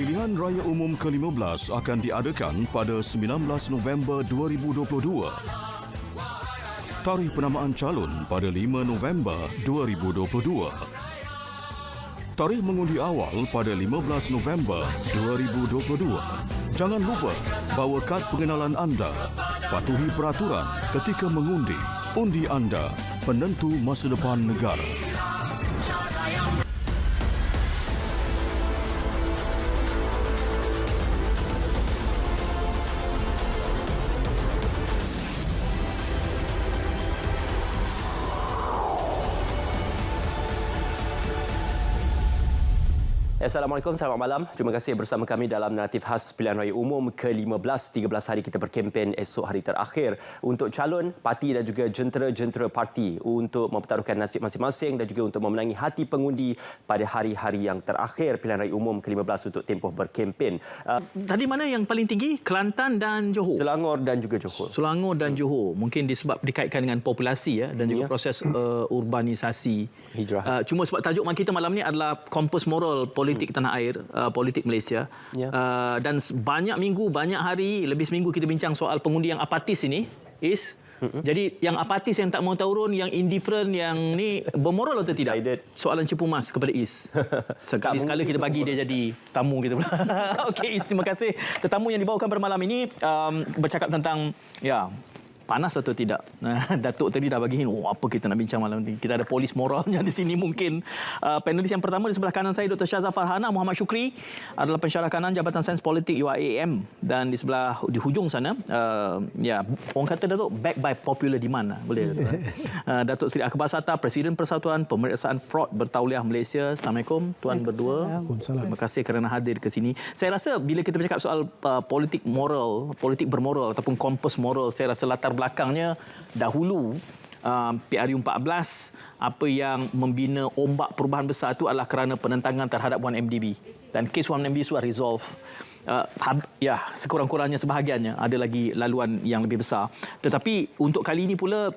Pilihan Raya Umum ke-15 akan diadakan pada 19 November 2022. Tarikh penamaan calon pada 5 November 2022. Tarikh mengundi awal pada 15 November 2022. Jangan lupa bawa kad pengenalan anda. Patuhi peraturan ketika mengundi. Undi anda, penentu masa depan negara. Assalamualaikum, selamat malam. Terima kasih bersama kami dalam naratif khas Pilihan Raya Umum ke-15. 13 hari kita berkempen, esok hari terakhir untuk calon parti dan juga jentera-jentera parti untuk mempertaruhkan nasib masing-masing dan juga untuk memenangi hati pengundi pada hari-hari yang terakhir Pilihan Raya Umum ke-15 untuk tempoh berkempen. Tadi mana yang paling tinggi? Kelantan dan Johor? Selangor dan juga Johor. Selangor dan Johor. Mungkin disebab dikaitkan dengan populasi dan juga proses urbanisasi. Hijrah. Cuma sebab tajuk kita malam ni adalah Kompas Moral Politik Tanah Air, politik Malaysia. Dan banyak minggu, banyak hari, lebih seminggu kita bincang soal pengundi yang apatis ini. Jadi yang apatis, yang tak mau turun, yang indifferent, yang ni bermoral atau tidak? Soalan cepu mas kepada Is. Sekali-sekala kita bagi dia jadi tamu kita pula. Okey Is, terima kasih. Tetamu yang dibawakan pada malam ini bercakap tentang panas atau tidak. Datuk tadi dah bagiin apa kita nak bincang malam ni. Kita ada polis moralnya di sini mungkin. Panelis yang pertama di sebelah kanan saya Dr. Syazah Farhana. Muhammad Syukri adalah pensyarah kanan Jabatan Sains Politik UiAM, dan di sebelah di hujung sana orang kata Datuk back by popular demand boleh. Datuk Seri Akbar Sata, Presiden Persatuan Pemeriksaan Fraud Bertauliah Malaysia. Assalamualaikum tuan berdua. Terima kasih kerana hadir ke sini. Saya rasa bila kita bercakap soal politik moral, politik bermoral ataupun kompas moral, saya rasa latar belakangnya dahulu PRU 14, apa yang membina ombak perubahan besar itu adalah kerana penentangan terhadap 1MDB, dan kes 1MDB sudah resolve. Sekurang-kurangnya sebahagiannya, ada lagi laluan yang lebih besar. Tetapi untuk kali ini pula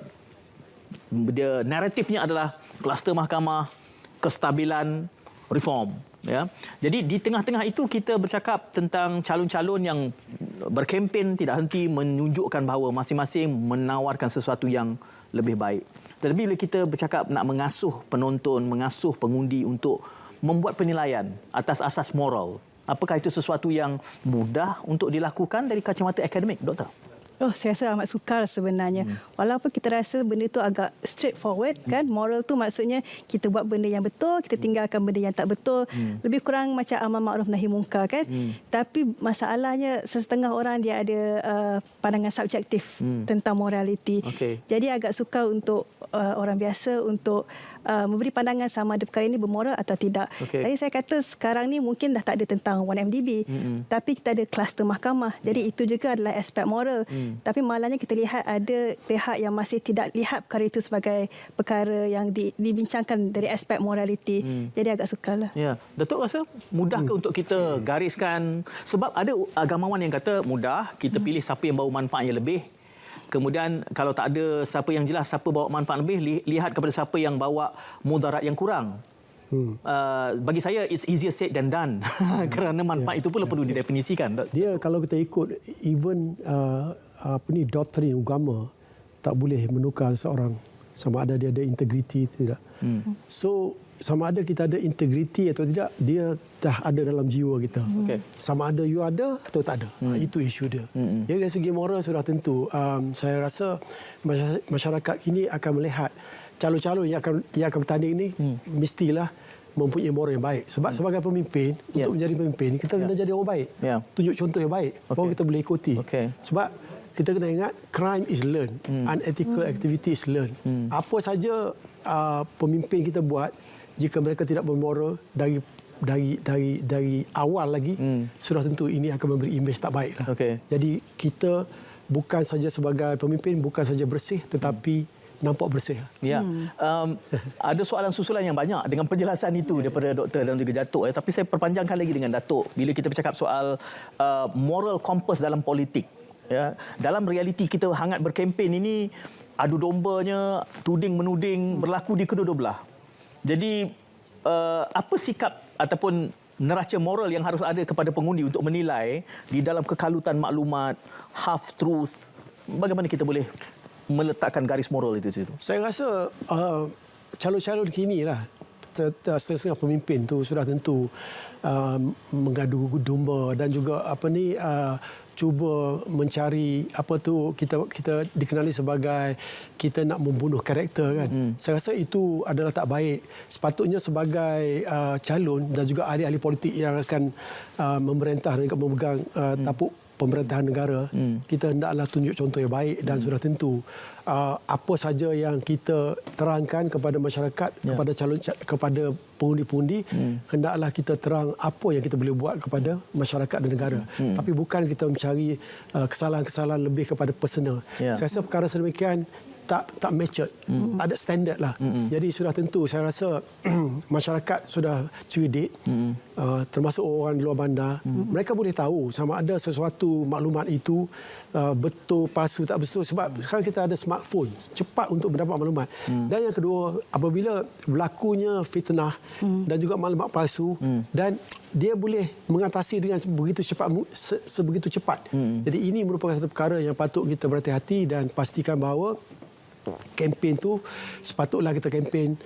dia naratifnya adalah kluster mahkamah, kestabilan, reform. Jadi di tengah-tengah itu kita bercakap tentang calon-calon yang berkempen tidak henti menunjukkan bahawa masing-masing menawarkan sesuatu yang lebih baik. Tetapi bila kita bercakap nak mengasuh penonton, mengasuh pengundi untuk membuat penilaian atas asas moral, apakah itu sesuatu yang mudah untuk dilakukan dari kacamata akademik, Doktor? Saya rasa amat sukar sebenarnya. Walaupun kita rasa benda itu agak straightforward, kan? Moral tu maksudnya kita buat benda yang betul, kita tinggalkan benda yang tak betul. Lebih kurang macam amar makruf nahi mungkar, kan? Tapi masalahnya sesetengah orang dia ada pandangan subjektif tentang morality. Jadi agak sukar untuk orang biasa untuk memberi pandangan sama ada perkara ini bermoral atau tidak. Tadi saya kata sekarang ni mungkin dah tak ada tentang 1MDB, tapi kita ada kluster mahkamah. Jadi itu juga adalah aspek moral. Tapi malahnya kita lihat ada pihak yang masih tidak lihat perkara itu sebagai perkara yang dibincangkan dari aspek morality. Jadi agak sukarlah. Datuk rasa mudah ke untuk kita gariskan? Sebab ada agamawan yang kata mudah, kita pilih siapa yang bawa manfaat yang lebih. Kemudian kalau tak ada siapa yang jelas siapa bawa manfaat lebih, lihat kepada siapa yang bawa mudarat yang kurang. Bagi saya it's easier said than done. Kerana manfaat itu pula perlu didefinisikan. Dia kalau kita ikut even doktrin agama, tak boleh menukar seorang sama ada dia ada integriti atau tidak. So sama ada kita ada integriti atau tidak, dia dah ada dalam jiwa kita. Sama ada you ada atau tak ada. Itu isu dia. Jadi dari segi moral sudah tentu. Saya rasa masyarakat ini akan melihat calon-calon yang akan bertanding ini mestilah mempunyai moral yang baik. Sebab sebagai pemimpin, untuk menjadi pemimpin, kita kena jadi orang baik. Tunjuk contoh yang baik, baru kita boleh ikuti. Sebab kita kena ingat, crime is learned, unethical activity is learned. Apa saja pemimpin kita buat, jika mereka tidak bermoral dari awal lagi, sudah tentu ini akan memberi imej tak baik. Jadi kita bukan saja sebagai pemimpin, bukan saja bersih, tetapi nampak bersih. Ada soalan susulan yang banyak dengan penjelasan itu daripada Doktor dan juga Datuk. Tapi saya perpanjangkan lagi dengan Datuk. Bila kita bercakap soal moral compass dalam politik, dalam realiti kita hangat berkempen ini, adu dombanya, tuding-menuding berlaku di kedua-dua belah. Jadi apa sikap ataupun neraca moral yang harus ada kepada pengundi untuk menilai di dalam kekalutan maklumat, half truth. Bagaimana kita boleh meletakkan garis moral itu situ? Saya rasa calon-calon kini lah, setengah pemimpin tu sudah tentu mengadu domba dan juga cuba mencari kita dikenali sebagai kita nak membunuh karakter kan. Saya rasa itu adalah tak baik. Sepatutnya sebagai calon dan juga ahli-ahli politik yang akan memerintah dan juga memegang tapuk pemerintahan negara, kita hendaklah tunjuk contoh yang baik dan sudah tentu apa saja yang kita terangkan kepada masyarakat, kepada pengundi-pengundi, hendaklah kita terang apa yang kita boleh buat kepada masyarakat dan negara. Tapi bukan kita mencari kesalahan-kesalahan lebih kepada personal. Saya rasa perkara sedemikian tak matured, ada standard lah. Jadi sudah tentu saya rasa masyarakat sudah cerdik, termasuk orang di luar bandar. Mereka boleh tahu sama ada sesuatu maklumat itu betul, palsu, tak betul. Sebab sekarang kita ada smartphone, cepat untuk mendapat maklumat. Dan yang kedua, apabila berlakunya fitnah dan juga maklumat palsu, dan dia boleh mengatasi dengan sebegitu cepat. Jadi ini merupakan satu perkara yang patut kita berhati-hati dan pastikan bahawa kempen tu sepatutlah kita kempen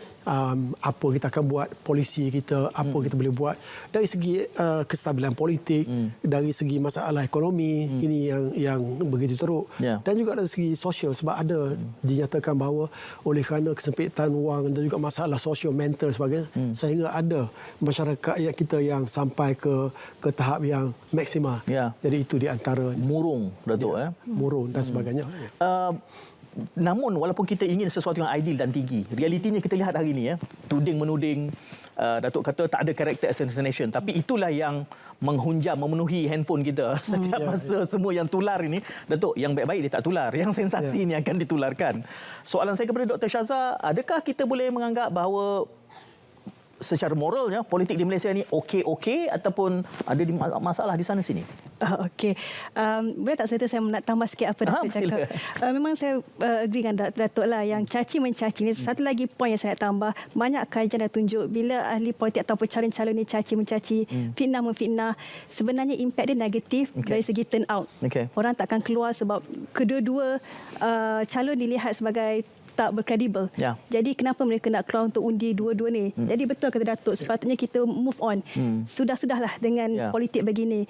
apa kita akan buat, polisi kita, apa kita boleh buat dari segi kestabilan politik, dari segi masalah ekonomi ini yang begitu teruk, dan juga dari segi sosial, sebab ada dinyatakan bahawa oleh kerana kesempitan wang dan juga masalah sosial, mental sebagainya, sehingga ada masyarakat kita yang sampai ke tahap yang maksimal. Jadi itu di antara murung, Datuk, murung dan sebagainya. Namun walaupun kita ingin sesuatu yang ideal dan tinggi, realitinya kita lihat hari ini, tuding menuding, Datuk kata tak ada character assassination, tapi itulah yang menghunjam, memenuhi handphone kita setiap masa. Semua yang tular ini, Datuk, yang baik-baik dia tak tular, yang sensasi ini akan ditularkan. Soalan saya kepada Dr. Shazza, adakah kita boleh menganggap bahawa secara moralnya politik di Malaysia ni okey ataupun ada masalah di sana sini? Okey. Boleh tak saya nak tambah sikit apa Datuk cakap? Memang saya agree dengan Datuk lah, yang caci mencaci ni. Satu lagi poin yang saya nak tambah, banyak kajian dah tunjuk bila ahli politik ataupun calon-calon ni caci mencaci, fitnah memfitnah, sebenarnya impak dia negatif dari segi turn out. Orang takkan keluar sebab kedua-dua calon dilihat sebagai tak berkredibel. Jadi kenapa mereka nak keluar untuk undi dua-dua ni? Jadi betul kata Datuk, sepatutnya kita move on. Sudah-sudahlah dengan politik begini.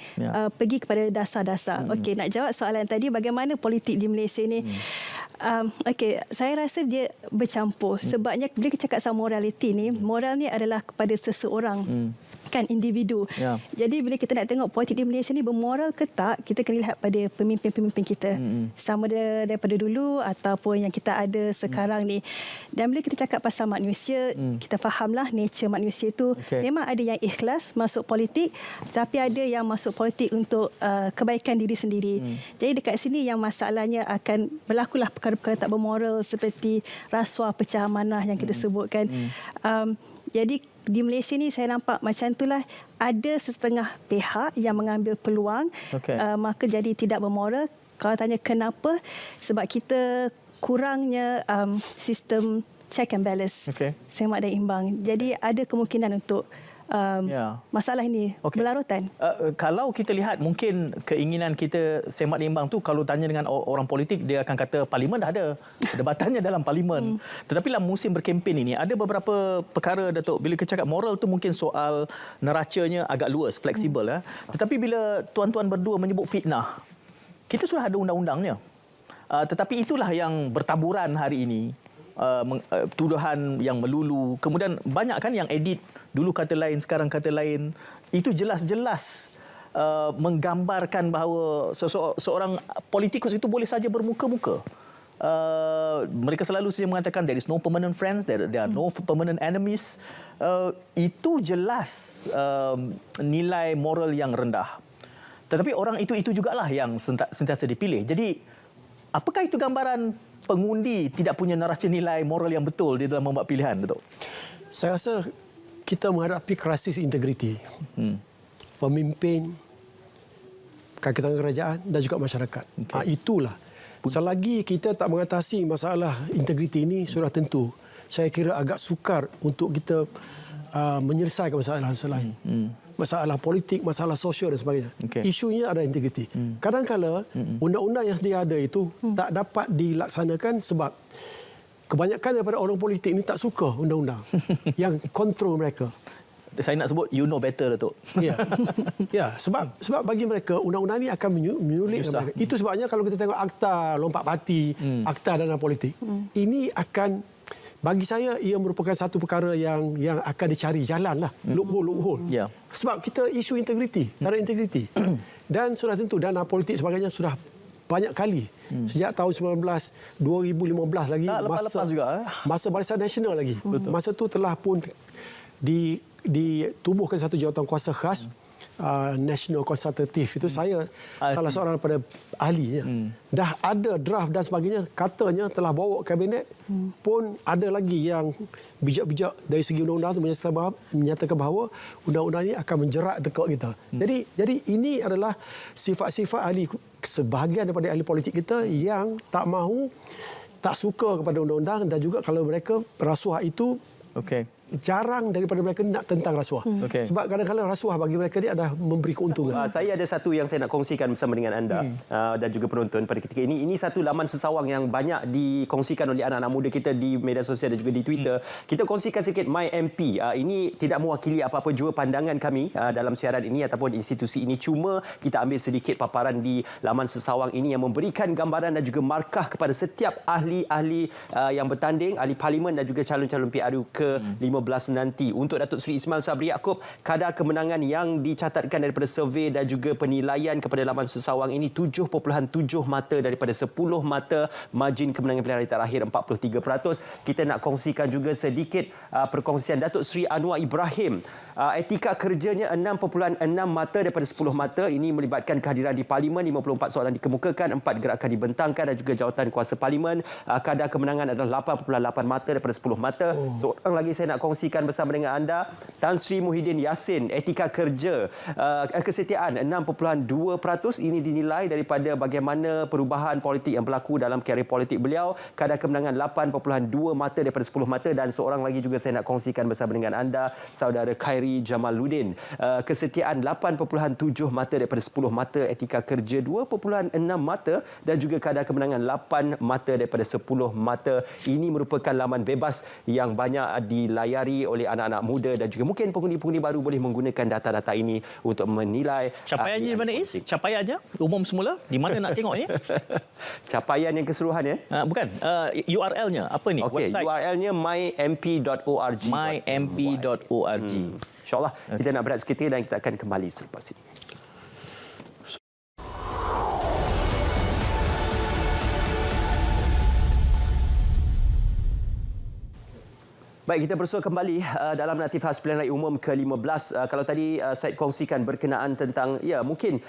Pergi kepada dasar-dasar. Okey, nak jawab soalan tadi, bagaimana politik di Malaysia ni? Okey, saya rasa dia bercampur. Sebabnya bila kita cakap soal morality ni, moral ni adalah kepada seseorang. Kan, individu. Jadi bila kita nak tengok politik di Malaysia ni bermoral ke tak, kita kena lihat pada pemimpin-pemimpin kita. Sama daripada dulu ataupun yang kita ada sekarang ni. Dan bila kita cakap pasal manusia, kita fahamlah nature manusia tu memang ada yang ikhlas masuk politik, tapi ada yang masuk politik untuk kebaikan diri sendiri. Jadi dekat sini yang masalahnya akan berlakulah perkara-perkara tak bermoral seperti rasuah, pecah amanah yang kita sebutkan. Jadi di Malaysia ni saya nampak macam itulah, ada setengah pihak yang mengambil peluang, maka jadi tidak bermoral. Kalau tanya kenapa, sebab kita kurangnya sistem check and balance, semak dan imbang. Jadi ada kemungkinan untuk masalah ini berlarutan. Kalau kita lihat mungkin keinginan kita semak dan imbang tu, kalau tanya dengan orang politik, dia akan kata parlimen dah ada, debatannya dalam parlimen. Tetapi dalam musim berkempen ini ada beberapa perkara, Datuk, bila kita cakap moral tu mungkin soal neracanya agak luas, fleksibel. Tetapi bila tuan-tuan berdua menyebut fitnah, kita sudah ada undang-undangnya. Tetapi itulah yang bertaburan hari ini. Tuduhan yang melulu, kemudian banyak kan yang edit, dulu kata lain, sekarang kata lain. Itu jelas-jelas menggambarkan bahawa seorang politikus itu boleh saja bermuka-muka. Mereka selalu saja mengatakan there is no permanent friends, there are no permanent enemies. Itu jelas nilai moral yang rendah. Tetapi orang itu jugalah yang sentiasa dipilih. Jadi apakah itu gambaran pengundi tidak punya neraca nilai moral yang betul di dalam membuat pilihan, Datuk? Saya rasa kita menghadapi krisis integriti. Pemimpin, kakitan kerajaan dan juga masyarakat. Itulah. Selagi kita tak mengatasi masalah integriti ini, sudah tentu saya kira agak sukar untuk kita menyelesaikan masalah-masalah lain. Masalah politik, masalah sosial dan sebagainya. Okey. Isunya ada integriti. Kadang-kala undang-undang yang sedia ada itu tak dapat dilaksanakan sebab kebanyakan daripada orang politik ini tak suka undang-undang yang kontrol mereka. Saya nak sebut you know better, Datuk. Ya. Ya, sebab bagi mereka undang-undang ini akan menyulitkan mereka. Itu sebabnya kalau kita tengok akta lompat parti, akta dana politik, ini akan, bagi saya ia merupakan satu perkara yang akan dicari jalan lah, loophole. Ya. Sebab kita isu integriti, taraf integriti. Dan sudah tentu dana politik sebagainya sudah banyak kali. Sejak tahun 2015 lagi, lepas juga, masa Barisan Nasional lagi. Betul. Masa tu telah pun ditubuhkan satu jawatan kuasa khas, National Consultative. Itu saya salah seorang daripada ahlinya. Dah ada draft dan sebagainya, katanya telah bawa kabinet, pun ada lagi yang bijak-bijak dari segi undang-undang itu menyatakan bahawa undang-undang ini akan menjerat dekat kita. Jadi ini adalah sifat-sifat ahli, sebahagian daripada ahli politik kita yang tak mahu, tak suka kepada undang-undang, dan juga kalau mereka rasuah itu jarang daripada mereka nak tentang rasuah. Sebab kadang-kadang rasuah bagi mereka ni adalah memberi keuntungan. Saya ada satu yang saya nak kongsikan bersama dengan anda dan juga penonton pada ketika ini. Ini satu laman sesawang yang banyak dikongsikan oleh anak-anak muda kita di media sosial dan juga di Twitter. Kita kongsikan sedikit My MP. Ini tidak mewakili apa-apa jua pandangan kami dalam siaran ini ataupun institusi ini. Cuma kita ambil sedikit paparan di laman sesawang ini yang memberikan gambaran dan juga markah kepada setiap ahli-ahli yang bertanding, ahli parlimen dan juga calon-calon PRU ke-15 nanti. Untuk Datuk Seri Ismail Sabri Yaakob, kadar kemenangan yang dicatatkan daripada survey dan juga penilaian kepada laman sesawang ini 7.7 mata daripada 10 mata. Margin kemenangan pilihan raya terakhir 43%. Kita nak kongsikan juga sedikit perkongsian Datuk Seri Anwar Ibrahim. Etika kerjanya 6.6 mata daripada 10 mata. Ini melibatkan kehadiran di Parlimen, 54 soalan dikemukakan, 4 gerakan dibentangkan dan juga jawatan kuasa Parlimen. Kadar kemenangan adalah 8.8 mata daripada 10 mata. Seorang lagi saya nak kongsikan bersama dengan anda, Tan Sri Muhyiddin Yassin. Etika kerja, kesetiaan 6.2%. Ini dinilai daripada bagaimana perubahan politik yang berlaku dalam karier politik beliau. Kadar kemenangan 8.2 mata daripada 10 mata. Dan seorang lagi juga saya nak kongsikan bersama dengan anda, saudara Khairi Jamaluddin. Kesetiaan 8.7 mata daripada 10 mata. Etika kerja 2.6 mata dan juga kadar kemenangan 8 mata daripada 10 mata. Ini merupakan laman bebas yang banyak dilayari oleh anak-anak muda dan juga mungkin pengundi-pengundi baru boleh menggunakan data-data ini untuk menilai. Capaiannya di mana, Is? Capaiannya umum semula? Di mana nak tengok ni? Capaian yang keseluruhan ya? Bukan. URL-nya apa ni? Okey, URL-nya mymp.org. mymp.org. InsyaAllah kita nak berehat seketika dan kita akan kembali selepas ini. Baik, kita bersua kembali dalam Natif Khas Pilihan Raya Umum ke-15. Kalau tadi saya kongsikan berkenaan tentang, ya mungkin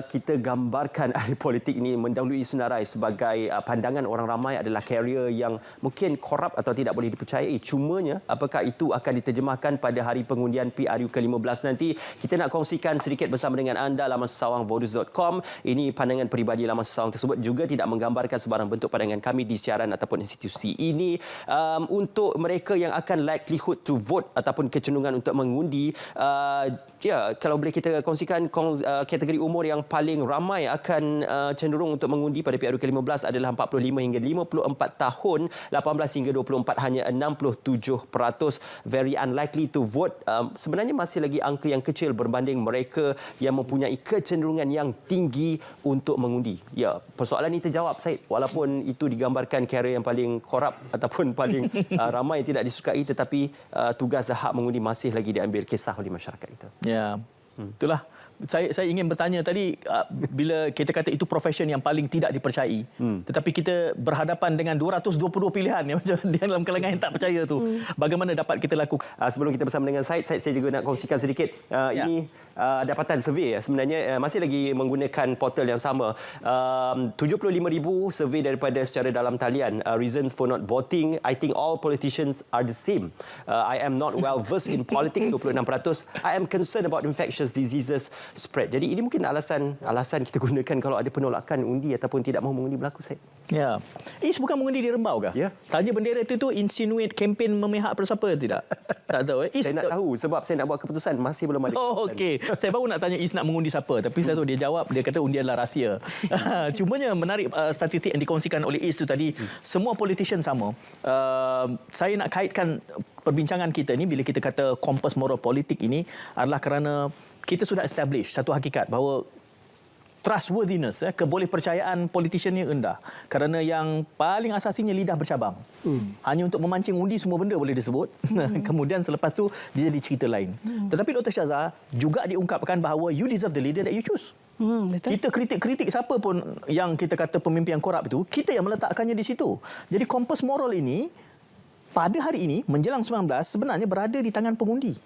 kita gambarkan ahli politik ini mendahului senarai sebagai pandangan orang ramai adalah karier yang mungkin korup atau tidak boleh dipercayai. Cumanya, apakah itu akan diterjemahkan pada hari pengundian PRU ke-15 nanti? Kita nak kongsikan sedikit bersama dengan anda laman sesawang voters.com. Ini pandangan peribadi laman sesawang tersebut, juga tidak menggambarkan sebarang bentuk pandangan kami di siaran ataupun institusi ini. Untuk mereka yang akan likelihood to vote ataupun kecenderungan untuk mengundi, kalau boleh kita kongsikan kategori umur yang paling ramai akan cenderung untuk mengundi pada PRU ke-15 adalah 45 hingga 54 tahun, 18 hingga 24 hanya 67%. Very unlikely to vote. Sebenarnya masih lagi angka yang kecil berbanding mereka yang mempunyai kecenderungan yang tinggi untuk mengundi. Ya, persoalan ini terjawab, Syed. Walaupun itu digambarkan karier yang paling korup ataupun paling ramai yang tidak disukai, tetapi tugas dan hak mengundi masih lagi diambil kisah oleh masyarakat kita. Ya, itulah. Saya ingin bertanya tadi, bila kita kata itu profession yang paling tidak dipercayai, tetapi kita berhadapan dengan 222 pilihan yang dalam kalangan yang tak percaya tu, bagaimana dapat kita lakukan? Sebelum kita bersama dengan Syed, saya juga nak kongsikan sedikit. Ini dapatan survey sebenarnya masih lagi menggunakan portal yang sama. 75,000 survey daripada secara dalam talian. Reasons for not voting, I think all politicians are the same. I am not well versed in politics, 26%. I am concerned about infectious diseases, spread. Jadi ini mungkin alasan kita gunakan kalau ada penolakan undi ataupun tidak mahu mengundi berlaku, Syed. Ya. Is bukan mengundi di Rembau kah? Ya. Tanya bendera itu insinuate kempen memihak pada siapa tidak? Tak tahu. Saya nak tahu sebab saya nak buat keputusan masih belum ada. Oh, okey. Saya baru nak tanya Is nak mengundi siapa, tapi saya tahu dia jawab, dia kata undi adalah rahsia. Cumanya menarik statistik yang dikongsikan oleh Is tu tadi, semua politician sama. Saya nak kaitkan perbincangan kita ni bila kita kata kompas moral politik ini adalah kerana kita sudah establish satu hakikat bahawa trustworthiness, kebolehpercayaan politician ni rendah. Kerana yang paling asasinya lidah bercabang. Hanya untuk memancing undi semua benda boleh disebut. Kemudian selepas tu dia jadi cerita lain. Tetapi Dr. Shazza juga diungkapkan bahawa you deserve the leader that you choose. Betul. Kita kritik siapa pun yang kita kata pemimpin yang korup itu, kita yang meletakkannya di situ. Jadi kompas moral ini pada hari ini menjelang 19 sebenarnya berada di tangan pengundi.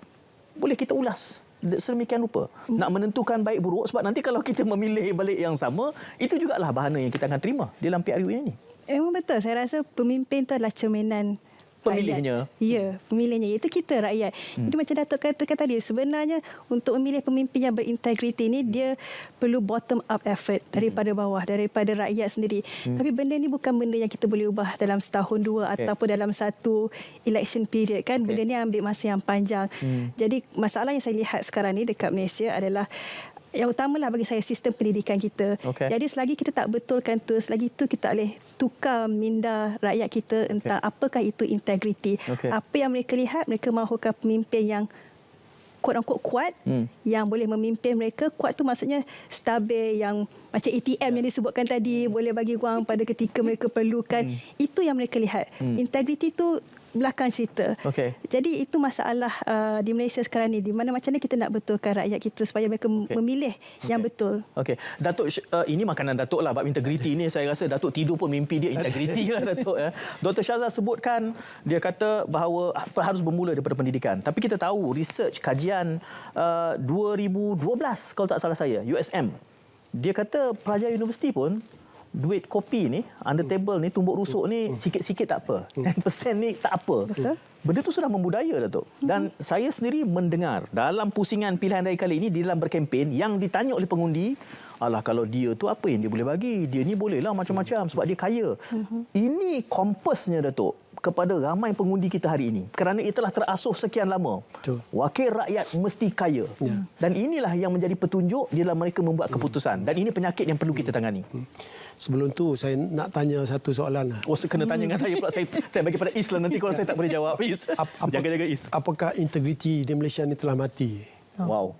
Boleh kita ulas sedemikian rupa nak menentukan baik buruk, sebab nanti kalau kita memilih balik yang sama, itu jugalah bahana yang kita akan terima dalam PRU ini. Memang betul. Saya rasa pemimpin itu adalah cerminan pemilihnya. Ya, pemilihnya. Itu kita rakyat. Jadi macam Datuk katakan tadi, sebenarnya untuk memilih pemimpin yang berintegriti ini, dia perlu bottom up effort daripada bawah, daripada rakyat sendiri. Tapi benda ni bukan benda yang kita boleh ubah dalam setahun, dua ataupun dalam satu election period kan. Benda ni ambil masa yang panjang. Jadi masalah yang saya lihat sekarang ni dekat Malaysia adalah yang utamalah bagi saya sistem pendidikan kita. Jadi selagi kita tak betulkan tu, selagi tu kita tak boleh tukar minda rakyat kita tentang apakah itu integriti. Apa yang mereka lihat, mereka mahukan pemimpin yang quote-unquote kuat, yang boleh memimpin mereka. Kuat tu maksudnya stabil, yang macam ATM yang disebutkan tadi, boleh bagi wang pada ketika mereka perlukan. Itu yang mereka lihat. Integriti tu belakang cerita. Jadi itu masalah di Malaysia sekarang ni, di mana macam mana kita nak betulkan rakyat kita supaya mereka memilih yang betul. Datuk, ini makanan Datuk lah, bab integriti ni saya rasa Datuk tidur pun mimpi dia integriti lah Datuk. Dr. Shazza sebutkan, dia kata bahawa harus bermula daripada pendidikan. Tapi kita tahu research kajian 2012 kalau tak salah saya, USM, dia kata pelajar universiti pun duit kopi ni, under table ni, tumbuk rusuk ni sikit-sikit tak apa. 10% ni tak apa. Betul. Benda tu sudah membudaya, Datuk. Dan saya sendiri mendengar dalam pusingan pilihan raya kali ini, di dalam berkempen, yang ditanya oleh pengundi, alah kalau dia tu apa yang dia boleh bagi? Dia ni bolehlah macam-macam sebab dia kaya. Ini kompasnya, Datuk, kepada ramai pengundi kita hari ini. Kerana ia telah terasuh sekian lama. Betul. Wakil rakyat mesti kaya. Dan inilah yang menjadi petunjuk dalam mereka membuat keputusan. Dan ini penyakit yang perlu kita tangani. Sebelum tu saya nak tanya satu soalan. Oh, kena tanya dengan saya pula. Saya bagi pada Is lah nanti kalau saya tak boleh jawab. Is. Jaga-jaga Is. Apakah integriti di Malaysia ni telah mati? Wow.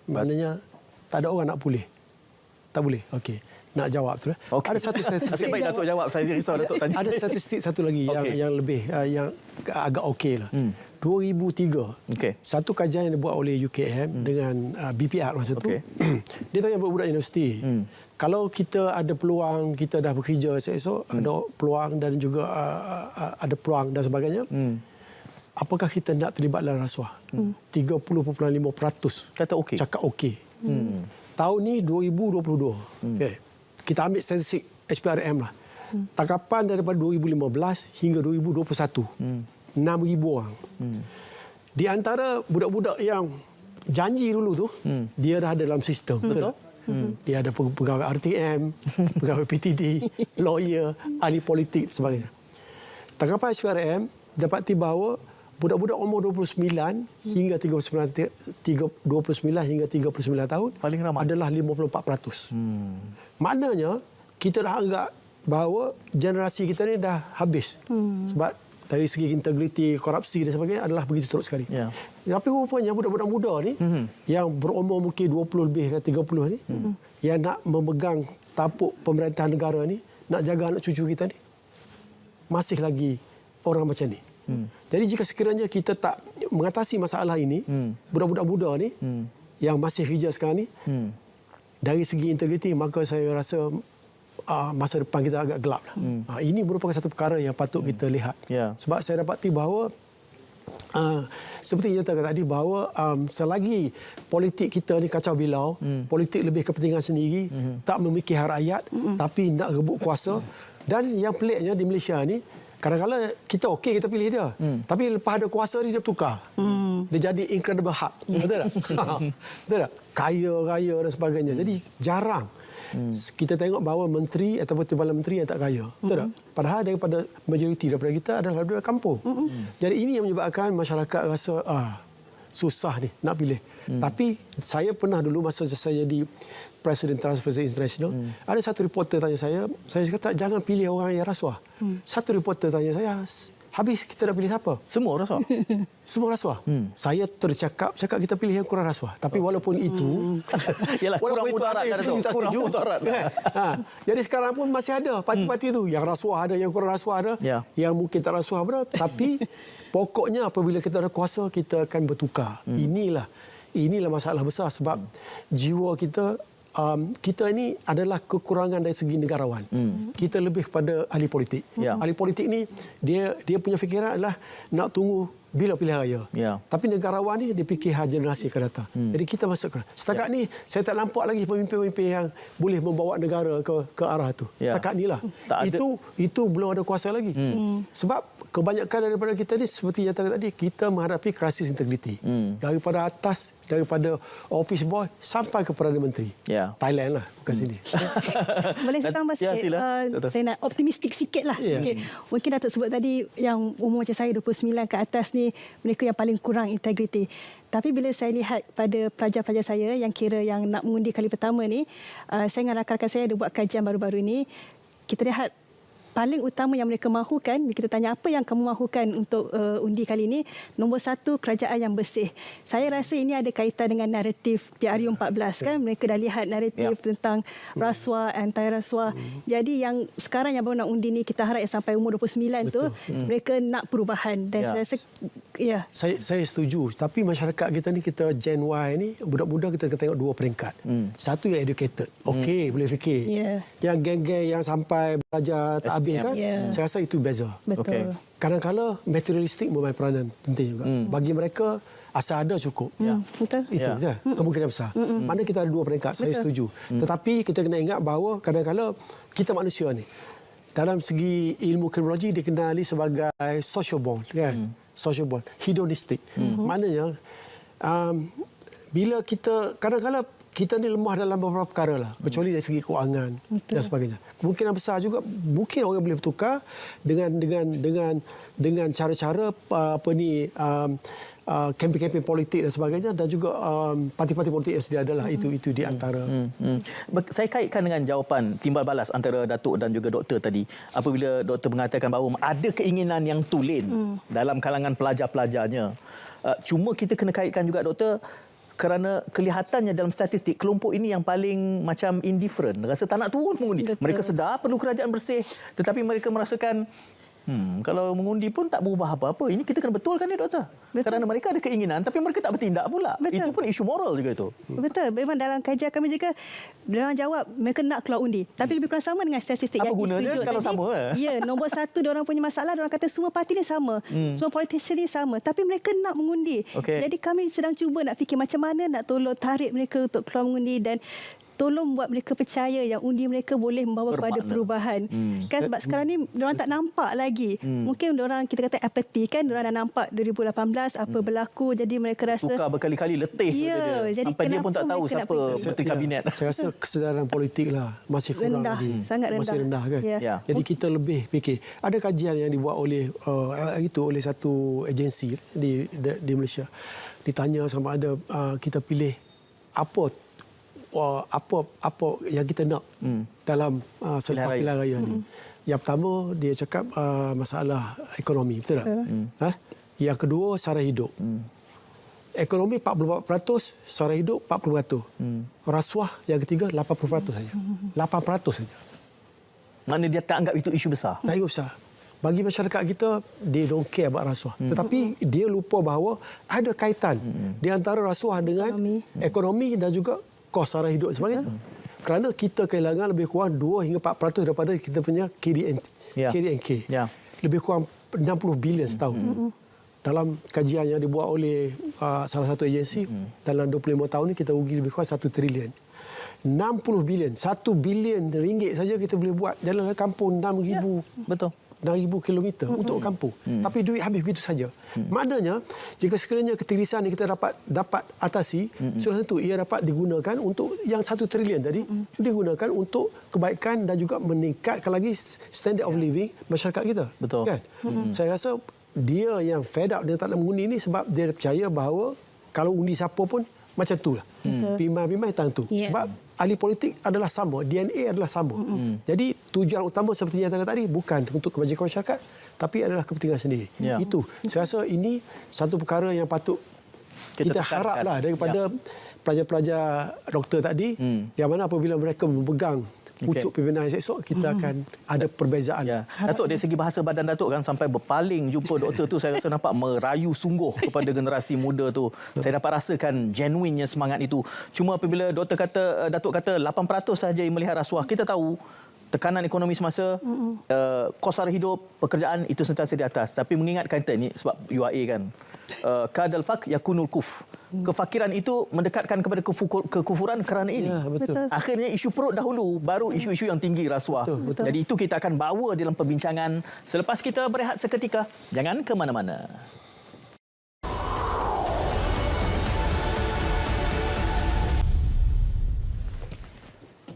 Maknanya tak ada orang nak pulih. Tak boleh. Okey. Nak jawab tu. Ada satu statistik. Nasib baik Datuk jawab. Saya risau Datuk tanya. Ada statistik satu lagi yang lebih yang agak okey lah. 2003. Satu kajian yang dibuat oleh UKM dengan BPR masa tu. Dia tanya budak-budak universiti. Kalau kita ada peluang, kita dah bekerja esok-esok, ada peluang dan juga ada peluang dan sebagainya. Apakah kita nak terlibat dalam rasuah? 30.5% kata okey. Cakap okey. Tahun ni 2022. Kita ambil statistik SPRM lah. Tangkapan daripada 2015 hingga 2021. 6,000 orang. Di antara budak-budak yang janji dulu tu, dia dah ada dalam sistem. Betul? Dia ada pegawai RTM, pegawai PTD, lawyer, ahli politik sebagainya. Tangkapan SPRM dapati bahawa budak-budak umur 29 hingga 39 hingga 39 tahun paling ramai adalah 54%. Maknanya kita dah anggap bahawa generasi kita ni dah habis. Sebab dari segi integriti, korupsi dan sebagainya adalah begitu teruk sekali. Tapi rupanya budak-budak muda ni yang berumur mungkin 20 lebih dan 30 ni yang nak memegang tampuk pemerintahan negara ni, nak jaga anak cucu kita ni, masih lagi orang macam ni. Jadi jika sekiranya kita tak mengatasi masalah ini, budak-budak muda ni yang masih hijau sekarang ni, dari segi integriti, maka saya rasa masa depan kita agak gelap. Ini merupakan satu perkara yang patut kita lihat. Sebab saya dapati bahawa seperti yang kata tadi, bahawa selagi politik kita ni kacau bilau, politik lebih kepentingan sendiri, tak memikir hak rakyat, tapi nak rebut kuasa. Dan yang peliknya di Malaysia ni, Kadang-kadang kita okey kita pilih dia. Tapi lepas ada kuasa dia bertukar. Dia jadi incredible hub. Betul tak? Betul tak? Kaya dan sebagainya. Jadi jarang kita tengok bahawa menteri ataupun timbalan menteri yang tak kaya. Betul tak? Padahal daripada majoriti daripada kita adalah daripada kampung. Jadi ini yang menyebabkan masyarakat rasa susah ni nak pilih. Tapi saya pernah dulu masa saya jadi Presiden Transparency International, ada satu reporter tanya saya kata jangan pilih orang yang rasuah. Satu reporter tanya saya, habis kita nak pilih siapa? Semua rasuah. Semua rasuah. Saya cakap kita pilih yang kurang rasuah. Tapi walaupun itu, Yalah, kurang mudarat kan tu. Kurang mudarat. Jadi sekarang pun masih ada parti-parti tu. Yang rasuah ada, yang kurang rasuah ada, yang mungkin tak rasuah benar. Tapi pokoknya apabila kita ada kuasa, kita akan bertukar. Inilah masalah besar sebab jiwa kita, kita ini adalah kekurangan dari segi negarawan. Kita lebih kepada ahli politik. Ahli politik ni dia punya fikiran adalah nak tunggu bila pilihan raya. Tapi negarawan ni dia fikir generasi akan datang. Jadi kita masuk ke setakat ni saya tak nampak lagi pemimpin-pemimpin yang boleh membawa negara ke arah tu. Setakat ni lah. Itu belum ada kuasa lagi. Sebab kebanyakan daripada kita ni seperti yang tadi kita menghadapi krisis integriti. Daripada atas, daripada office boy sampai ke Perdana Menteri. Thailand lah, bukan sini. Boleh saya tambah sikit? Saya nak optimistik sikit lah. Sikit. Mungkin Datuk sebut tadi yang umur macam saya 29 ke atas ni mereka yang paling kurang integriti. Tapi bila saya lihat pada pelajar-pelajar saya yang kira yang nak mengundi kali pertama ni, saya dengan rakan-rakan saya ada buat kajian baru-baru ni. Kita lihat paling utama yang mereka mahukan, kita tanya apa yang kamu mahukan untuk undi kali ini, nombor 1 kerajaan yang bersih. Saya rasa ini ada kaitan dengan naratif PRU 14 kan, mereka dah lihat naratif tentang rasuah, anti-rasuah. Jadi yang sekarang yang baru nak undi ni kita harap yang sampai umur 29 tu mereka nak perubahan dan saya rasa saya setuju, tapi masyarakat kita ni, kita Gen Y ni, budak-budak kita tengok 2 peringkat. Satu yang educated, okey boleh fikir. Yang geng-geng yang sampai belajar tak habis kan, saya rasa itu beza. Betul. Kadang-kadang materialistik memain peranan penting juga. Bagi mereka asal ada cukup. Betul. Itu saja kemungkinan besar. Mana kita ada 2 peringkat, saya setuju. Tetapi kita kena ingat bahawa kadang-kadang kita manusia ni dalam segi ilmu kriminologi dikenali sebagai social bond kan. Social bond, hedonistik. Maknanya bila kita kadang-kadang kita ni lemah dalam beberapa perkara lah, kecuali dari segi kewangan dan sebagainya. Kemungkinan besar juga mungkin orang boleh bertukar dengan cara-cara kempen-kempen politik dan sebagainya, dan juga parti-parti politik yang sedia adalah itu di antara. Saya kaitkan dengan jawapan timbal balas antara Datuk dan juga doktor tadi. Apabila doktor mengatakan bahawa ada keinginan yang tulen dalam kalangan pelajar-pelajarnya. Cuma kita kena kaitkan juga doktor, kerana kelihatannya dalam statistik kelompok ini yang paling macam indifferent, rasa tak nak turun mengundi. Mereka sedar perlu kerajaan bersih, tetapi mereka merasakan kalau mengundi pun tak berubah apa-apa. Ini kita kena betulkan ni doktor. Kerana mereka ada keinginan tapi mereka tak bertindak pula. Itu pun isu moral juga itu. Betul. Memang dalam kajian kami juga diorang jawab mereka nak keluar undi. Tapi lebih kurang sama dengan statistik apa yang gunanya kalau tadi. sama? Ya, nombor 1 diorang punya masalah, diorang kata semua parti ni sama. Semua politician ni sama. Tapi mereka nak mengundi. Jadi kami sedang cuba nak fikir macam mana nak tolong tarik mereka untuk keluar mengundi dan tolong buat mereka percaya yang undi mereka boleh membawa kepada perubahan. Kan sebab sekarang ni diorang tak nampak lagi. Mungkin diorang kita kata apathy kan, diorang dah nampak 2018 apa berlaku, jadi mereka rasa tukar berkali-kali letih jadi sampai dia pun tak tahu siapa menteri kabinet. Saya rasa kesedaran politik lah masih kurang rendah, lagi. Sangat rendah. Masih rendah kan. Jadi kita lebih fikir. Ada kajian yang dibuat oleh oleh satu agensi di Malaysia. Ditanya sama ada kita pilih apa yang kita nak dalam selepas pilihan raya ni. Yang pertama dia cakap masalah ekonomi, betul tak? Yang kedua sara hidup. Ekonomi 44%, sara hidup 40%. Rasuah yang ketiga 80% saja. 8% saja. Maknanya dia tak anggap itu isu besar. Tak isu besar. Bagi masyarakat kita, they don't care about rasuah. Tetapi dia lupa bahawa ada kaitan di antara rasuah dengan ekonomi dan juga kos sara hidup sebagainya. Kerana kita kehilangan lebih kurang 2 hingga 4% daripada kita punya KDNK. Lebih kurang 60 bilion setahun. Dalam kajian yang dibuat oleh salah satu agensi, dalam 25 tahun ni kita rugi lebih kurang 1 trilion. 60 bilion, 1 bilion ringgit saja kita boleh buat. Jalan kampung 6,000. Betul. 6,000 kilometer untuk kampung. Tapi duit habis begitu saja. Maknanya, jika sekiranya ketirisan yang kita dapat atasi, sudah tentu ia dapat digunakan untuk yang 1 trilion tadi, digunakan untuk kebaikan dan juga meningkatkan lagi standard of living masyarakat kita. Betul. Kan? Saya rasa dia yang fed up dia tak nak mengundi ni sebab dia percaya bahawa kalau undi siapa pun macam tu lah. Pimai-pimai tang tu. Yeah. Sebab ahli politik adalah sama, DNA adalah sama. Jadi tujuan utama seperti yang saya kata tadi bukan untuk kebajikan masyarakat, tapi adalah kepentingan sendiri. Ya. Itu. Saya rasa ini satu perkara yang patut kita haraplah daripada pelajar-pelajar doktor tadi, yang mana apabila mereka memegang pucuk pimpinan esok, kita akan ada perbezaan. Ya. Datuk, dari segi bahasa badan Datuk kan sampai berpaling jumpa doktor tu, saya rasa nampak merayu sungguh kepada generasi muda tu. Saya dapat rasakan genuinnya semangat itu. Cuma apabila Datuk kata 8% sahaja yang melihat rasuah, kita tahu tekanan ekonomi semasa, kos sara hidup, pekerjaan itu sentiasa di atas. Tapi mengingatkan kita ni sebab UAE kan, kadal faq yakunul kuf. Kefakiran itu mendekatkan kepada kekufuran kerana ini. Ya, betul. Akhirnya isu perut dahulu, baru isu-isu yang tinggi rasuah. Betul. Jadi itu kita akan bawa dalam perbincangan selepas kita berehat seketika. Jangan ke mana-mana.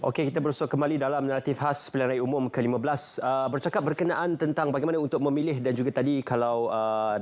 Okey, kita bersua kembali dalam naratif khas Pilihan Raya Umum ke-15. Bercakap berkenaan tentang bagaimana untuk memilih, dan juga tadi kalau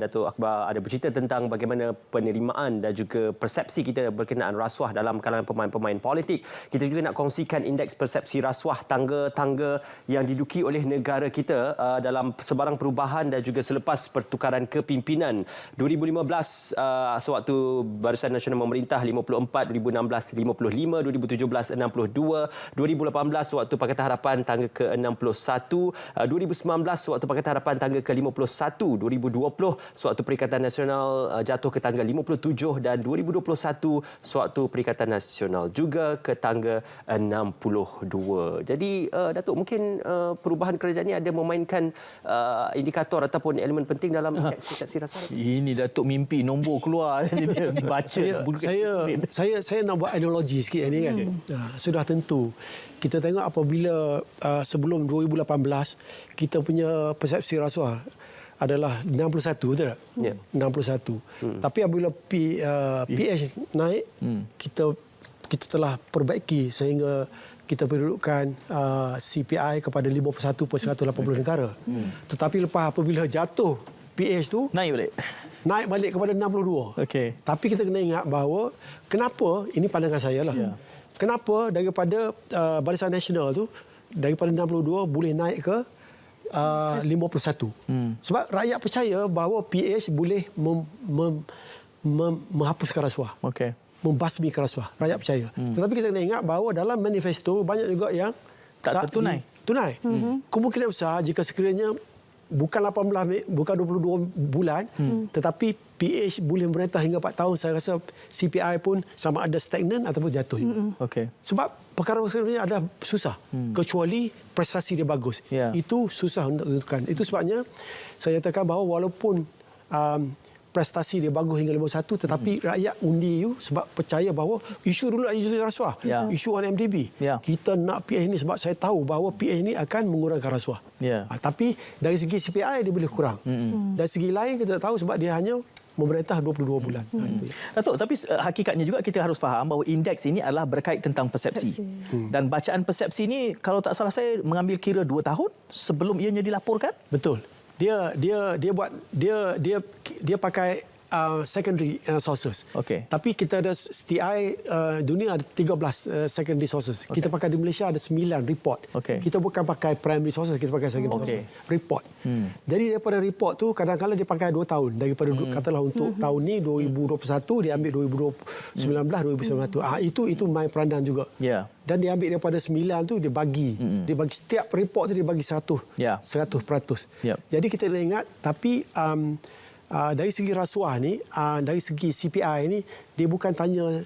Datuk Akbar ada bercerita tentang bagaimana penerimaan dan juga persepsi kita berkenaan rasuah dalam kalangan pemain-pemain politik. Kita juga nak kongsikan indeks persepsi rasuah tangga-tangga yang diduduki oleh negara kita dalam sebarang perubahan dan juga selepas pertukaran kepimpinan. 2015 sewaktu Barisan Nasional Memerintah 54, 2016 55, 2017 62, 2018 sewaktu Pakatan Harapan tangga ke-61, 2019 sewaktu Pakatan Harapan tangga ke-51, 2020 sewaktu Perikatan Nasional jatuh ke tangga 57 dan 2021 sewaktu Perikatan Nasional juga ke tangga 62. Jadi Datuk, mungkin perubahan kerajaan ini ada memainkan indikator ataupun elemen penting dalam persepsi rasuah. Ini Datuk mimpi nombor keluar dia baca. Saya nak buat analogi sikit ni kan. Sudah tentu kita tengok apabila sebelum 2018 kita punya persepsi rasuah adalah 61, betul tak? Ya. 61. Tapi apabila PH naik, kita telah perbaiki sehingga kita pendudukkan CPI kepada 51 per 180 negara. Tetapi lepas apabila jatuh PH tu naik balik kepada 62. Okey. Tapi kita kena ingat bahawa kenapa, ini pandangan saya lah. Ya. Kenapa daripada Barisan Nasional tu daripada 62 boleh naik ke 51. Sebab rakyat percaya bahawa PH boleh menghapuskan rasuah. Okey. Membasmikan rasuah. Rakyat percaya. Tetapi kita kena ingat bahawa dalam manifesto banyak juga yang Tak tertunai. Tunai. Kemungkinan besar jika sekiranya bukan 22 bulan, tetapi PH boleh memerintah hingga 4 tahun, saya rasa CPI pun sama ada stagnan ataupun jatuh juga. Okey. Sebab perkara-perkara ini ada susah. Kecuali prestasi dia bagus. Ya. Itu susah untuk ditentukan. Itu sebabnya saya katakan bahawa walaupun prestasi dia bagus hingga 51, tetapi rakyat undi sebab percaya bahawa isu dulu isu rasuah. Ya. Isu 1MDB. Ya. Kita nak PH ini sebab saya tahu bahawa PH ini akan mengurangkan rasuah. Ya. Tapi dari segi CPI dia boleh kurang. Dari segi lain kita tahu sebab dia hanya memerintah 22 bulan. Datuk, tapi hakikatnya juga kita harus faham bahawa indeks ini adalah berkait tentang persepsi. Dan bacaan persepsi ini kalau tak salah saya mengambil kira 2 tahun sebelum ianya dilaporkan. Betul. Dia pakai secondary sources. Okey. Tapi kita ada STI dunia ada 13 secondary sources. Kita pakai di Malaysia ada 9 report. Okey. Kita bukan pakai primary sources, kita pakai secondary sources. Report. Jadi daripada report tu kadang-kadang dia pakai 2 tahun. Daripada katalah untuk tahun ni 2021 dia ambil 2019 2021. Itu main peranan juga. Ya. Dan dia ambil daripada 9 tu dia bagi setiap report tu dia bagi 100%. Ya. 100%. Ya. Jadi kita kena ingat, tapi dari segi rasuah ni, dari segi CPI ni, dia bukan tanya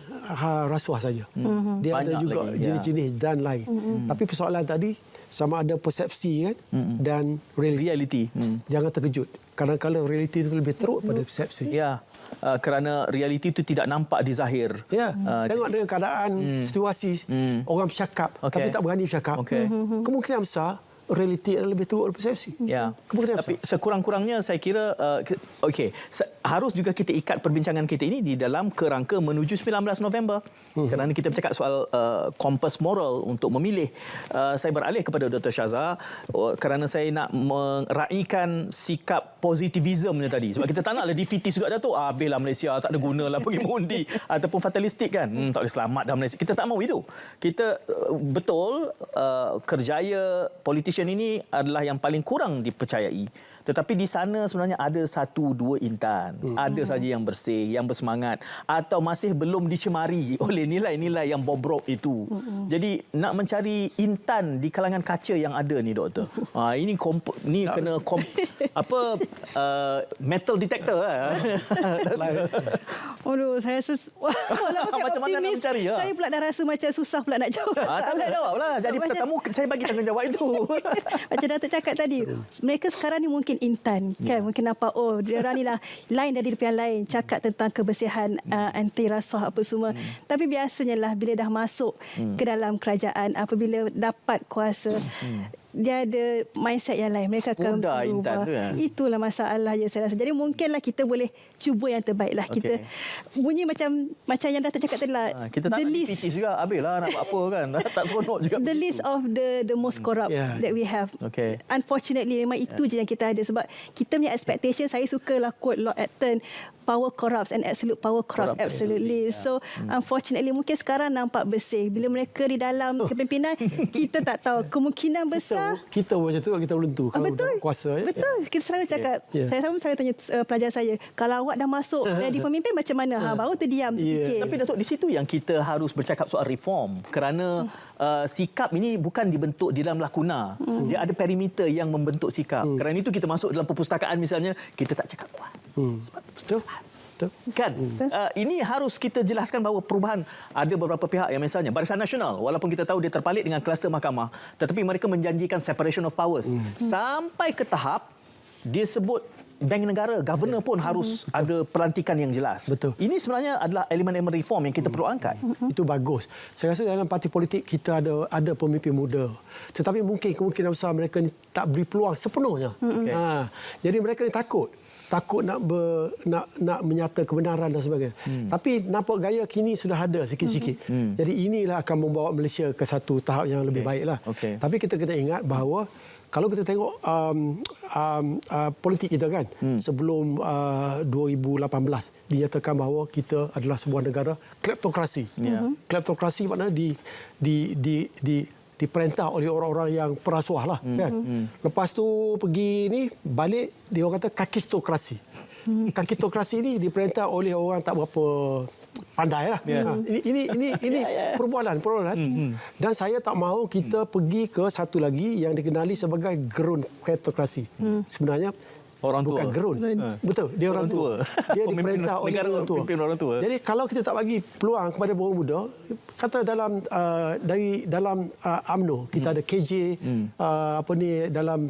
rasuah saja. Dia Banyak ada juga lagi, jenis-jenis dan lain. Tapi persoalan tadi sama ada persepsi kan dan realiti. Jangan terkejut. Kadang-kadang realiti itu lebih teruk pada persepsi. Ya. Kerana realiti itu tidak nampak di zahir. Ya, tengok dengan keadaan situasi orang bercakap tapi tak berani bercakap. Okey. Kemungkinan besar realiti adalah lebih teruk daripada persepsi. Ya. Kemudian Tapi sekurang-kurangnya saya kira harus juga kita ikat perbincangan kita ini di dalam kerangka menuju 19 November. Kerana kita bercakap soal kompas moral untuk memilih. Saya beralih kepada Dr. Shazza kerana saya nak meraihkan sikap positivismnya tadi. Sebab kita tak naklah defeatis juga Datuk. Habislah Malaysia, tak ada guna lah pergi mengundi ataupun fatalistik kan. Tak boleh selamat dalam Malaysia. Kita tak mahu itu. Kita betul kerjaya politician ini adalah yang paling kurang dipercayai. Tetapi di sana sebenarnya ada 1-2 intan. Ada saja yang bersih, yang bersemangat atau masih belum dicemari oleh nilai-nilai yang bobrok itu. Jadi nak mencari intan di kalangan kaca yang ada ni doktor. Ini kena metal detector. Aduh, saya Macam mana nak mencari? Saya pula dah rasa macam susah pula nak jawab. Tak nak jawablah. Jadi tetamu saya bagi tanggungjawab itu. Macam Datuk cakap tadi, mereka sekarang ni mungkin intan kan, mungkin nampak dia orang ni lah lain dari yang lain, cakap tentang kebersihan anti rasuah apa semua. Tapi biasanya lah bila dah masuk ke dalam kerajaan, apabila dapat kuasa, dia ada mindset yang lain. Mereka akan berubah. Itulah masalah yang saya rasa. Jadi mungkinlah kita boleh cuba yang terbaik lah. Kita bunyi macam yang Datuk cakap tadi lah. Kita tak nak defeatis juga. Habislah nak buat apa kan. Tak seronok juga. The list of the most corrupt that we have. Unfortunately, memang itu je yang kita ada. Sebab kita punya expectation, saya sukalah quote Lord Acton, power corrupts and absolute power corrupts absolutely. So, unfortunately, mungkin sekarang nampak bersih. Bila mereka di dalam kepimpinan, kita tak tahu. Kemungkinan besar kita macam tu kita belum tentu kalau betul, kuasa. Betul. Kita selalu cakap, saya selalu tanya pelajar saya, kalau awak dah masuk jadi pemimpin macam mana? Baru terdiam. Tapi Datuk, di situ yang kita harus bercakap soal reform. Kerana sikap ini bukan dibentuk di dalam lakuna. Dia ada perimeter yang membentuk sikap. Kerana itu kita masuk dalam perpustakaan misalnya, kita tak cakap kuat. Sebab perpustakaan. Kan? Ini harus kita jelaskan bahawa perubahan, ada beberapa pihak yang misalnya Barisan Nasional, walaupun kita tahu dia terpalit dengan kluster mahkamah, tetapi mereka menjanjikan separation of powers. Sampai ke tahap dia sebut Bank Negara, governor pun harus ada pelantikan yang jelas. Betul. Ini sebenarnya adalah elemen-elemen reform yang kita perlu angkat. Itu bagus. Saya rasa dalam parti politik kita ada pemimpin muda. Tetapi mungkin kemungkinan besar mereka ni tak beri peluang sepenuhnya. Jadi mereka ni takut nak menyata kebenaran dan sebagainya. Tapi nampak gaya kini sudah ada sikit-sikit. Jadi inilah akan membawa Malaysia ke satu tahap yang lebih baiklah. Tapi kita kena ingat bahawa kalau kita tengok politik kita kan, sebelum 2018 dinyatakan bahawa kita adalah sebuah negara kleptokrasi. Kleptokrasi maknanya diperintah oleh orang-orang yang perasuah lah kan. Lepas tu pergi ni balik dia orang kata kakistokrasi. Kakistokrasi ni diperintah oleh orang tak berapa pandai lah. Ini perbualan. Dan saya tak mahu kita pergi ke satu lagi yang dikenali sebagai gerontokrasi. Sebenarnya orang tua. Bukan gerun. Betul, dia orang tua. Dia diperintah oleh orang tua. Jadi kalau kita tak bagi peluang kepada orang muda, kata dalam UMNO kita ada KJ, dalam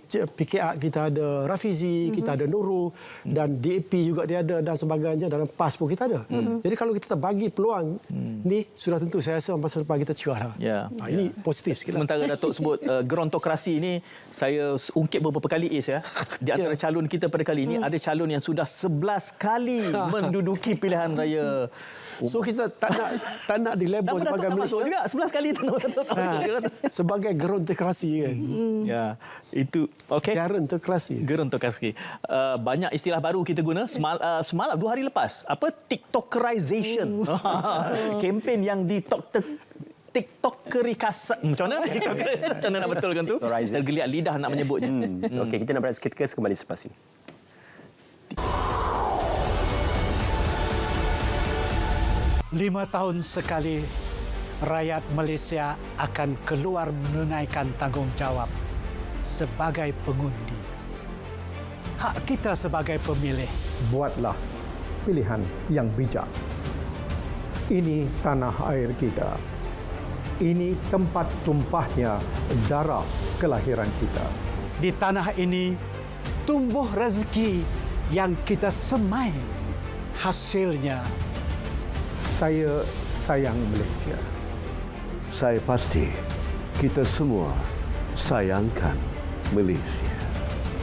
PKR kita ada Rafizi, kita ada Nurul dan DAP juga dia ada dan sebagainya, dalam PAS pun kita ada. Jadi kalau kita tak bagi peluang ni, sudah tentu saya rasa masa depan kita cerah lah. Ini positif sikit. Sementara Datuk sebut gerontokrasi ini, saya ungkit beberapa kali di antara calon kita pada kali ini ada calon yang sudah 11 kali menduduki pilihan raya. So kita tak nak dilabel sebagai Malaysia juga 11 kali sebagai gerontokrasi kan. Itu okey. Gerontokrasi. Banyak istilah baru kita guna. Semalam 2 hari lepas, TikTokerization. Kempen yang TikTokerikasa. Macam mana? Macam mana nak betulkan tu? Tergeliat lidah nak menyebutnya. Okey, kita nak berehat seketika, kembali selepas ini. 5 tahun sekali rakyat Malaysia akan keluar menunaikan tanggungjawab sebagai pengundi. Hak kita sebagai pemilih. Buatlah pilihan yang bijak. Ini tanah air kita. Ini tempat tumpahnya darah kelahiran kita. Di tanah ini tumbuh rezeki yang kita semai hasilnya. Saya sayang Malaysia. Saya pasti kita semua sayangkan Malaysia.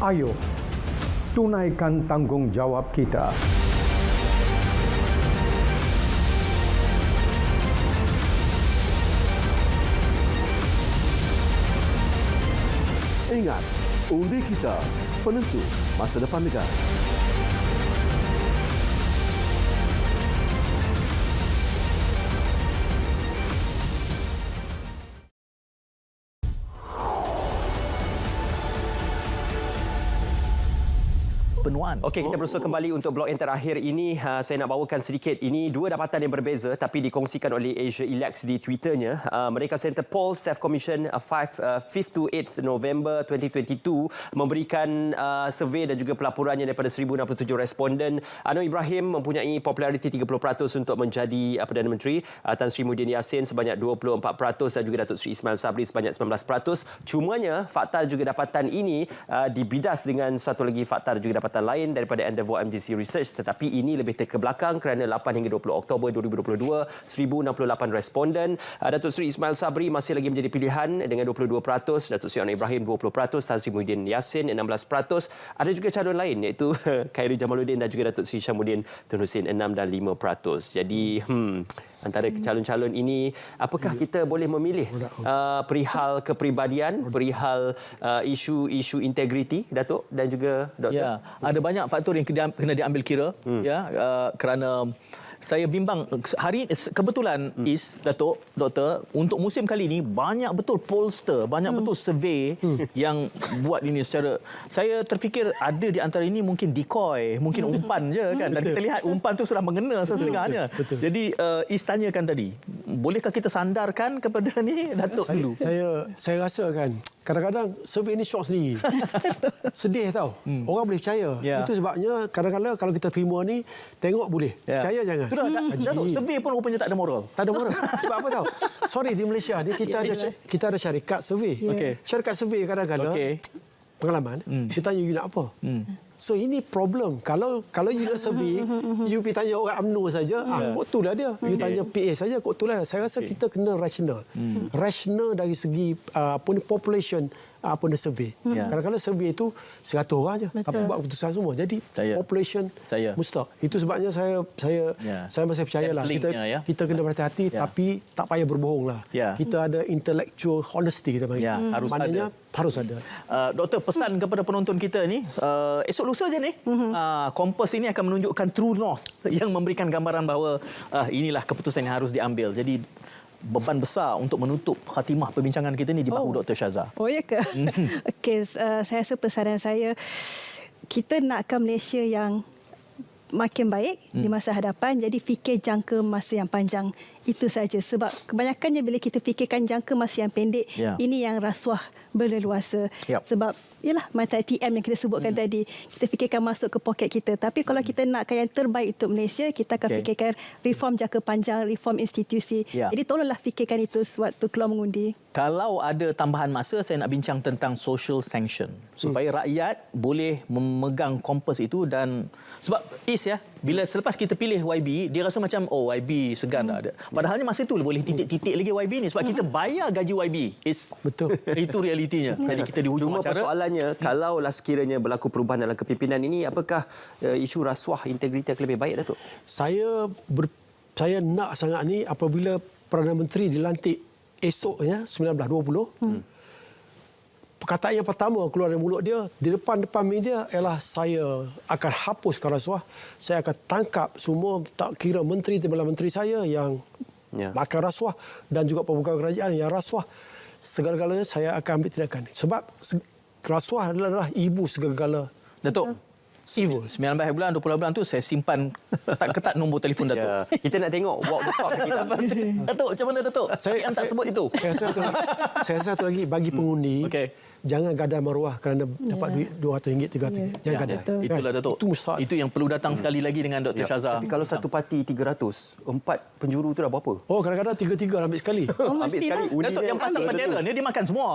Ayo, tunaikan tanggungjawab kita. Ingat, undi kita penentu masa depan negara. Penuaan. Okey, kita berusaha kembali untuk blok yang terakhir ini. Saya nak bawakan sedikit. Ini dua dapatan yang berbeza tapi dikongsikan oleh Asia Elex di Twitternya. Mereka Center Poll Self Commission 5th to 8th November 2022 memberikan survey dan juga pelaporannya daripada 1067 responden. Anwar Ibrahim mempunyai populariti 30% untuk menjadi Perdana Menteri. Tan Sri Muhyiddin Yassin sebanyak 24% dan juga Datuk Seri Ismail Sabri sebanyak 19%. Cumanya fakta juga dapatan ini dibidas dengan satu lagi fakta dan juga dapatan lain daripada Endeavour MGC Research, tetapi ini lebih terkebelakang kerana 8 hingga 20 Oktober 2022 1068 responden. Datuk Seri Ismail Sabri masih lagi menjadi pilihan dengan 22%, Datuk Seri Anwar Ibrahim 20%, Tan Sri Muhyiddin Yassin 16%. Ada juga calon lain iaitu Khairi Jamaluddin dan juga Datuk Seri Syamuddin Tun Hussein 6 dan 5%. Jadi antara calon-calon ini, apakah kita boleh memilih perihal kepribadian, perihal isu-isu integriti, Datuk dan juga Doktor? Ya, ada banyak faktor yang kena diambil kira, kerana saya bimbang hari kebetulan Datuk Doktor, untuk musim kali ini banyak betul pollster, banyak betul survey yang buat ini secara, saya terfikir ada di antara ini mungkin decoy, mungkin umpan je kan, dan kita lihat umpan tu sudah mengena sesetengahnya. Jadi tanyakan tadi, bolehkah kita sandarkan kepada ni Datuk dulu? Saya rasa kan kadang-kadang survey ni syok sendiri. Sedih tau. Orang boleh percaya. Itu sebabnya kadang-kadang kalau kita terima ni, tengok boleh. Percaya jangan. Sudah, Datuk, survey pun rupanya tak ada moral. Tak ada moral. Sebab apa tahu? Sorry, di Malaysia ni kita ada syarikat survey. Syarikat survey kadang-kadang pengalaman, dia tanya you nak apa? So ini problem. Kalau you nak survey, you pergi tanya orang UMNO saja, kok itulah dia. You tanya PA saja, kok itulah. Saya rasa kita kena rasional. Rasional dari segi population survey. Kadang-kadang survey itu 100 orang aja, tapi buat keputusan semua. Jadi population mustahak. Itu sebabnya saya masih percayalah kita kena berhati-hati, tapi tak payah berbohonglah. Kita ada intellectual honesty kita panggil. Maknanya harus ada. Doktor, pesan kepada penonton kita ni, esok lusa je ni, Kompas ini akan menunjukkan true north yang memberikan gambaran bahawa inilah keputusan yang harus diambil. Jadi beban besar untuk menutup khatimah perbincangan kita ni di bahu Dr. Syaza. Oh, ya ke? Okey, saya rasa pesanan saya, kita nakkan Malaysia yang makin baik di masa hadapan, jadi fikir jangka masa yang panjang. Itu saja. Sebab kebanyakannya bila kita fikirkan jangka masa yang pendek, ini yang rasuah berleluasa. Sebab yalah, mata ATM yang kita sebutkan tadi, kita fikirkan masuk ke poket kita. Tapi kalau kita nakkan yang terbaik untuk Malaysia, kita akan fikirkan reform jangka panjang, reform institusi. Jadi tolonglah fikirkan itu sewaktu keluar mengundi. Kalau ada tambahan masa, saya nak bincang tentang social sanction supaya rakyat boleh memegang Kompas itu. Dan sebab bila selepas kita pilih YB, dia rasa macam YB segan tak ada. Padahalnya masa itu boleh titik-titik lagi YB ni sebab kita bayar gaji YB. Betul. Itu realitinya. Jadi kita dihujung acara. Cuma persoalannya, kalaulah sekiranya berlaku perubahan dalam kepimpinan ini, apakah isu rasuah integriti akan lebih baik, Datuk? Saya nak sangat ni apabila Perdana Menteri dilantik esok 19.20. Perkataan yang pertama keluar dari mulut dia di depan media ialah saya akan hapuskan rasuah. Saya akan tangkap semua, tak kira menteri timbalan menteri saya yang makan rasuah dan juga pegawai kerajaan yang rasuah. Segala-galanya saya akan ambil tindakan. Sebab rasuah adalah ibu segala-gala. Datuk, evil. 19 bulan, 20 bulan tu saya simpan ketat nombor telefon Datuk. Kita nak tengok walk the talk kita. Datuk, macam mana Datuk? Saya tak sebut itu. Saya rasa satu lagi bagi pengundi. Jangan gadai maruah kerana dapat duit RM200, RM300. Jangan gadai. Itulah Datuk. Itu yang perlu datang sekali lagi dengan Dr. Syaza. Tapi kalau satu parti 300, 4 penjuru tu dah berapa? Oh, kadang-kadang 3 ambil sekali. Ambil sekali. Datuk yang pasang panjera ni dia makan semua.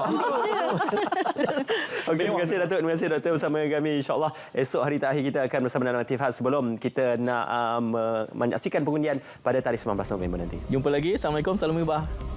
Okey, terima kasih Datuk. Terima kasih Doktor bersama kami. InsyaAllah esok hari terakhir kita akan bersama dalam Aktif Khas sebelum kita nak menyaksikan pengundian pada tarikh 19 November nanti. Jumpa lagi. Assalamualaikum. Salam Ibah.